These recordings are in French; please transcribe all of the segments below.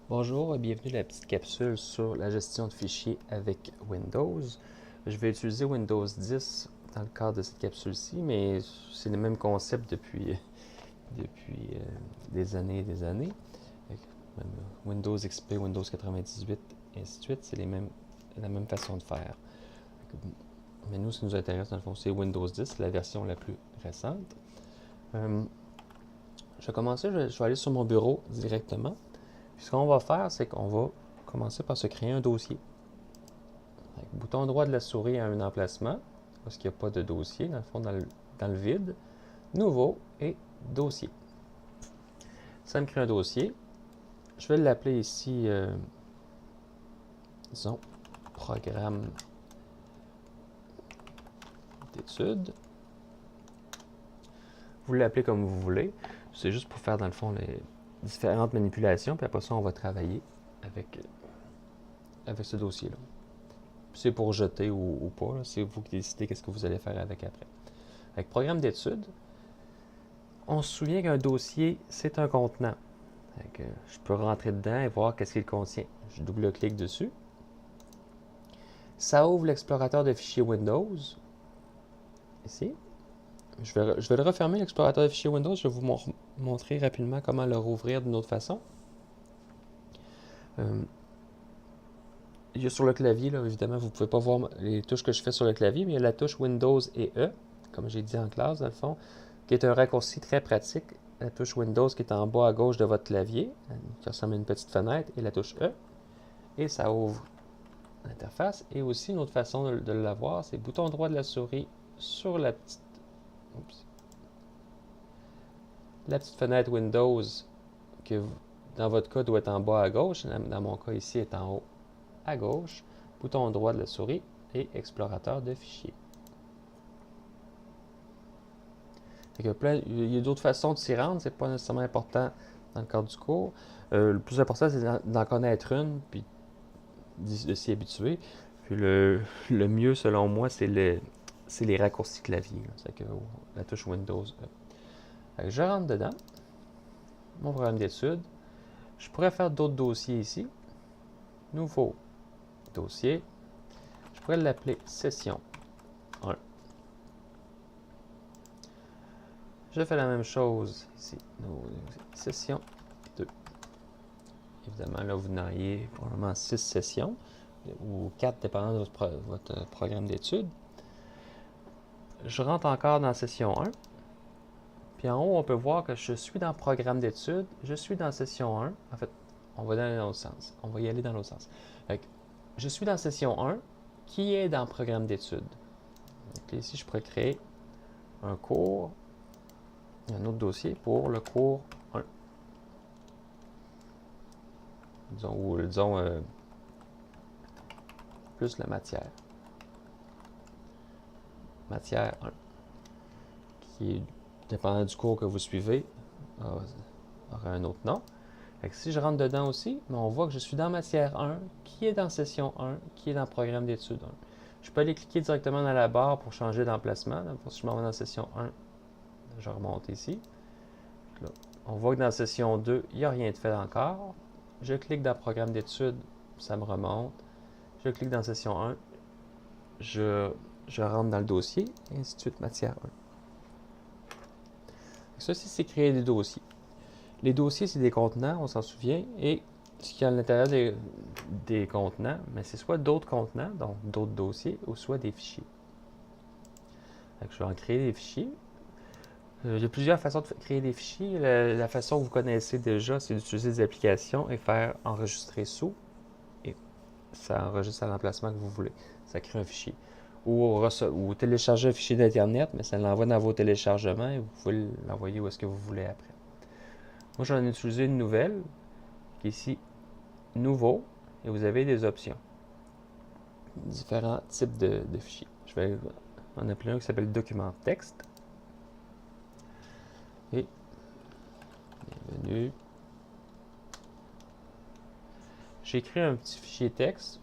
Bonjour et bienvenue à la petite capsule sur la gestion de fichiers avec Windows. Je vais utiliser Windows 10 dans le cadre de cette capsule-ci, mais c'est le même concept depuis des années et des années. Windows XP, Windows 98, et ainsi de suite, c'est la même façon de faire. Mais nous, ce qui nous intéresse, dans le fond, c'est Windows 10, la version la plus récente. Je vais commencer, je vais aller sur mon bureau directement. Puis ce qu'on va faire, c'est qu'on va commencer par se créer un dossier. Avec le bouton droit de la souris à un emplacement, parce qu'il n'y a pas de dossier, dans le fond, dans le vide. Nouveau et dossier. Ça me crée un dossier. Je vais l'appeler ici, disons, programme d'études. Vous l'appelez comme vous voulez. C'est juste pour faire, dans le fond, les différentes manipulations. Puis après ça, on va travailler avec ce dossier-là. C'est pour jeter ou pas. C'est vous qui décidez qu'est-ce que vous allez faire avec après. Avec programme d'études, on se souvient qu'un dossier, c'est un contenant. Je peux rentrer dedans et voir qu'est-ce qu'il contient. Je double-clique dessus. Ça ouvre l'explorateur de fichiers Windows. Ici. Je vais le refermer, l'explorateur de fichiers Windows. Je vais vous montrer rapidement comment le rouvrir d'une autre façon. Il y a sur le clavier, là, évidemment, vous ne pouvez pas voir les touches que je fais sur le clavier, mais il y a la touche Windows et E, comme j'ai dit en classe, dans le fond, qui est un raccourci très pratique. La touche Windows qui est en bas à gauche de votre clavier, qui ressemble à une petite fenêtre, et la touche E. Et ça ouvre l'interface. Et aussi, une autre façon de l'avoir, c'est bouton droit de la souris sur la petite fenêtre Windows, que dans votre cas doit être en bas à gauche. Dans mon cas ici, est en haut à gauche. Bouton droit de la souris et explorateur de fichiers. Il y a d'autres façons de s'y rendre, c'est pas nécessairement important dans le cadre du cours. Le plus important, c'est d'en connaître une, puis de s'y habituer. Puis le mieux, selon moi, c'est les raccourcis clavier. C'est que la touche Windows. Je rentre dedans, mon programme d'études. Je pourrais faire d'autres dossiers ici. Nouveau dossier. Je pourrais l'appeler session 1. Je fais la même chose ici. Session 2. Évidemment, là, vous n'auriez probablement 6 sessions, ou 4 dépendant de votre programme d'études. Je rentre encore dans session 1. Puis en haut, on peut voir que je suis dans programme d'études. Je suis dans session 1. En fait, on va dans l'autre sens. On va y aller dans l'autre sens. Je suis dans session 1 qui est dans programme d'études. Ici, je pourrais créer un cours, un autre dossier pour le cours 1. Disons plus la matière. Matière 1. Qui est, dépendant du cours que vous suivez, aura un autre nom. Si je rentre dedans aussi, on voit que je suis dans matière 1, qui est dans session 1, qui est dans programme d'études 1. Je peux aller cliquer directement dans la barre pour changer d'emplacement. Si je m'en vais dans session 1, je remonte ici. Là, on voit que dans session 2, il n'y a rien de fait encore. Je clique dans programme d'études, ça me remonte. Je clique dans session 1, je rentre dans le dossier, et ainsi de suite, matière 1. Ça, c'est créer des dossiers. Les dossiers, c'est des contenants, on s'en souvient, et ce qu'il y a à l'intérieur des contenants, mais c'est soit d'autres contenants, donc d'autres dossiers, ou soit des fichiers. Donc, je vais en créer des fichiers. Il y a plusieurs façons de créer des fichiers. La façon que vous connaissez déjà, c'est d'utiliser des applications et faire enregistrer sous, et ça enregistre à l'emplacement que vous voulez. Ça crée un fichier. Ou télécharger un fichier d'Internet, mais ça l'envoie dans vos téléchargements et vous pouvez l'envoyer où est-ce que vous voulez après. Moi, j'en ai utilisé une nouvelle, qui est ici, nouveau, et vous avez des options. Différents types de fichiers. Je vais en appeler un qui s'appelle document texte. Et, bienvenue. J'ai créé un petit fichier texte.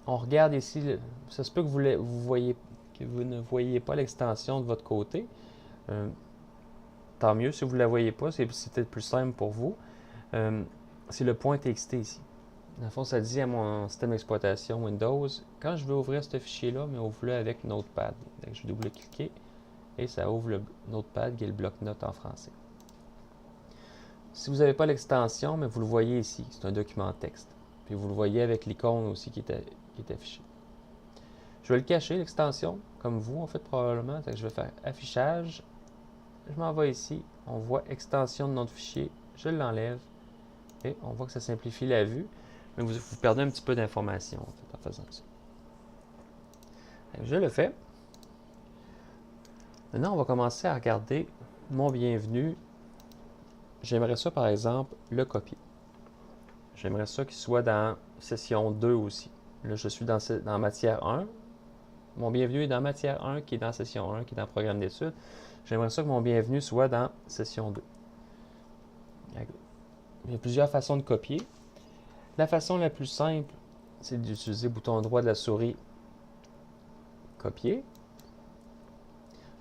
On regarde ici, ça se peut que vous ne voyez pas l'extension de votre côté. Tant mieux si vous ne la voyez pas, c'est peut-être plus simple pour vous. c'est le .txt ici. Dans le fond, ça dit à mon système d'exploitation Windows, quand je veux ouvrir ce fichier-là, mais ouvre-le avec Notepad. Donc, je vais double-cliquer et ça ouvre le Notepad qui est le bloc-notes en français. Si vous n'avez pas l'extension, mais vous le voyez ici, c'est un document texte. Puis vous le voyez avec l'icône aussi qui est affichée. Je vais le cacher, l'extension, comme vous en fait probablement. Donc, je vais faire affichage. Je m'en vais ici. On voit extension de nom de fichier. Je l'enlève. Et on voit que ça simplifie la vue. Mais vous perdez un petit peu d'informations en faisant ça. Donc, je le fais. Maintenant, on va commencer à regarder mon bienvenu. J'aimerais ça, par exemple, le copier. J'aimerais ça qu'il soit dans session 2 aussi. Là, je suis dans matière 1. Mon bienvenu est dans matière 1, qui est dans session 1, qui est dans programme d'études. J'aimerais ça que mon bienvenu soit dans session 2. Il y a plusieurs façons de copier. La façon la plus simple, c'est d'utiliser le bouton droit de la souris copier.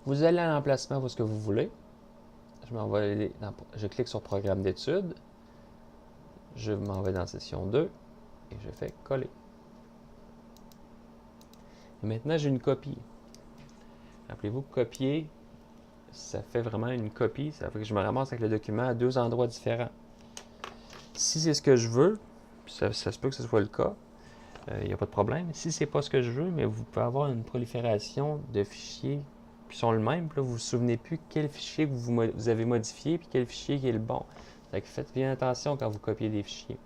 Vous allez à l'emplacement où ce que vous voulez. Je clique sur programme d'études. Je m'en vais dans session 2 et je fais coller. Et maintenant, j'ai une copie. Rappelez-vous que copier, ça fait vraiment une copie. Ça fait que je me ramasse avec le document à deux endroits différents. Si c'est ce que je veux, ça se peut que ce soit le cas, il n'y a pas de problème. Si ce n'est pas ce que je veux, mais vous pouvez avoir une prolifération de fichiers qui sont le même. Puis là, vous ne vous souvenez plus quel fichier que vous avez modifié puis quel fichier qui est le bon. Donc, faites bien attention quand vous copiez des fichiers.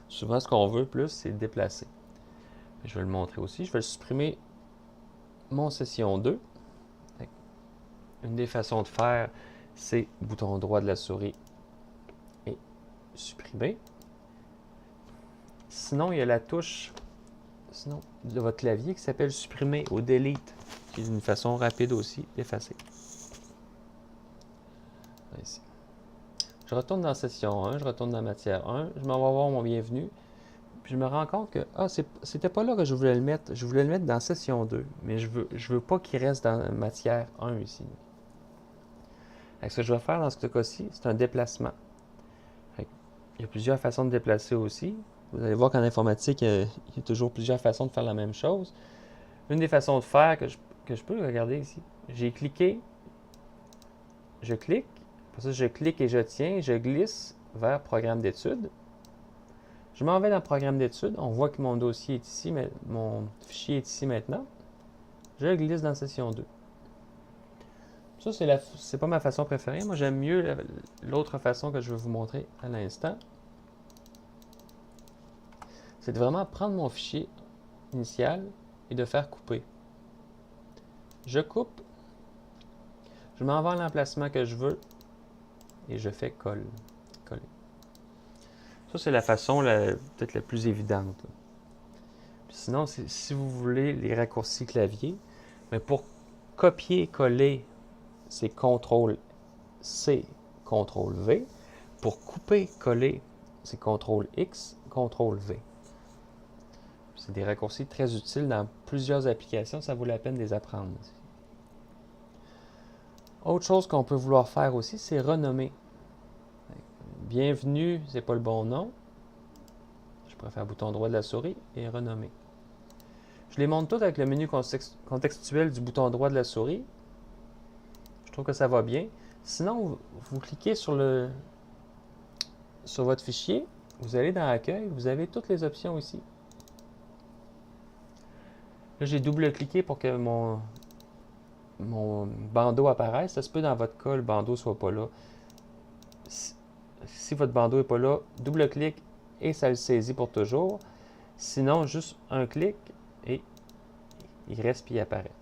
Souvent, ce qu'on veut plus, c'est déplacer. Je vais le montrer aussi. Je vais supprimer mon session 2. Une des façons de faire, c'est bouton droit de la souris et supprimer. Sinon, il y a la touche de votre clavier qui s'appelle supprimer ou delete, qui est une façon rapide aussi d'effacer. Ici. Je retourne dans session 1, je retourne dans matière 1, je m'en vais voir mon bienvenu. Puis je me rends compte que c'était pas là que je voulais le mettre. Je voulais le mettre dans session 2, mais je veux pas qu'il reste dans matière 1 ici. Ce que je vais faire dans ce cas-ci, c'est un déplacement. Il y a plusieurs façons de déplacer aussi. Vous allez voir qu'en informatique, il y a toujours plusieurs façons de faire la même chose. Une des façons de faire que je peux regarder ici, j'ai cliqué, je clique, après ça je clique et je tiens, je glisse vers programme d'études. Je m'en vais dans programme d'études, on voit que mon dossier est ici, mais mon fichier est ici maintenant. Je glisse dans session 2. Ça, c'est pas ma façon préférée. Moi, j'aime mieux l'autre façon que je vais vous montrer à l'instant. C'est de vraiment prendre mon fichier initial et de faire couper. Je coupe, je m'en vais à l'emplacement que je veux et je fais coller. Ça, c'est la façon peut-être la plus évidente. Sinon, si vous voulez les raccourcis clavier, mais pour copier, coller, c'est CTRL-C, CTRL-V. Pour couper, coller, c'est CTRL-X, CTRL-V. C'est des raccourcis très utiles dans plusieurs applications, ça vaut la peine de les apprendre. Autre chose qu'on peut vouloir faire aussi, c'est renommer. Bienvenue, c'est pas le bon nom. Je pourrais faire bouton droit de la souris et renommer. Je les montre toutes avec le menu contextuel du bouton droit de la souris. Je trouve que ça va bien. Sinon, vous cliquez sur votre fichier, vous allez dans Accueil, vous avez toutes les options ici. Là, j'ai double-cliqué pour que mon bandeau apparaisse. Ça se peut dans votre cas, le bandeau ne soit pas là. Si votre bandeau n'est pas là, double-clic et ça le saisit pour toujours. Sinon, juste un clic et il reste puis il apparaît.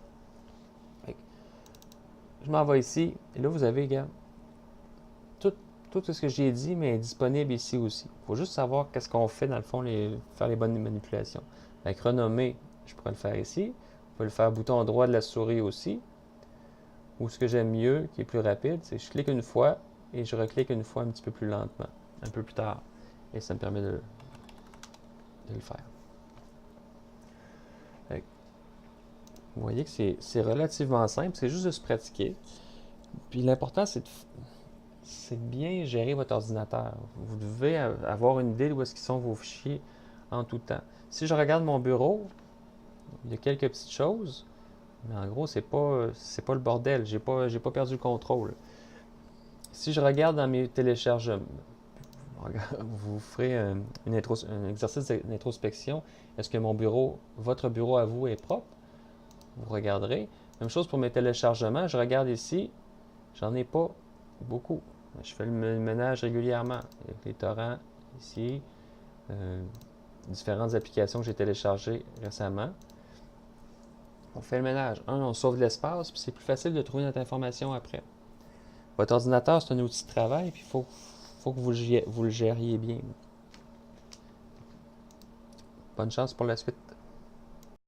Je m'en vais ici et là, vous avez, regarde, tout ce que j'ai dit, mais est disponible ici aussi. Il faut juste savoir qu'est-ce qu'on fait dans le fond, faire les bonnes manipulations. Avec renommer, je pourrais le faire ici. Je peux le faire bouton droit de la souris aussi. Ou ce que j'aime mieux, qui est plus rapide, c'est que je clique une fois et je reclique une fois un petit peu plus lentement, un peu plus tard. Et ça me permet de le faire. Vous voyez que c'est relativement simple, c'est juste de se pratiquer. Puis l'important, c'est c'est bien gérer votre ordinateur. Vous devez avoir une idée d'où est-ce qu'ils sont vos fichiers en tout temps. Si je regarde mon bureau, il y a quelques petites choses, mais en gros, c'est pas le bordel. J'ai pas perdu le contrôle. Si je regarde dans mes téléchargements, vous ferez un exercice d'introspection. Est-ce que votre bureau à vous est propre? Vous regarderez. Même chose pour mes téléchargements. Je regarde ici. J'en ai pas beaucoup. Je fais le ménage régulièrement. Avec les torrents ici. Différentes applications que j'ai téléchargées récemment. On fait le ménage. On sauve de l'espace, puis c'est plus facile de trouver notre information après. Votre ordinateur, c'est un outil de travail, puis il faut que vous le gériez bien. Bonne chance pour la suite.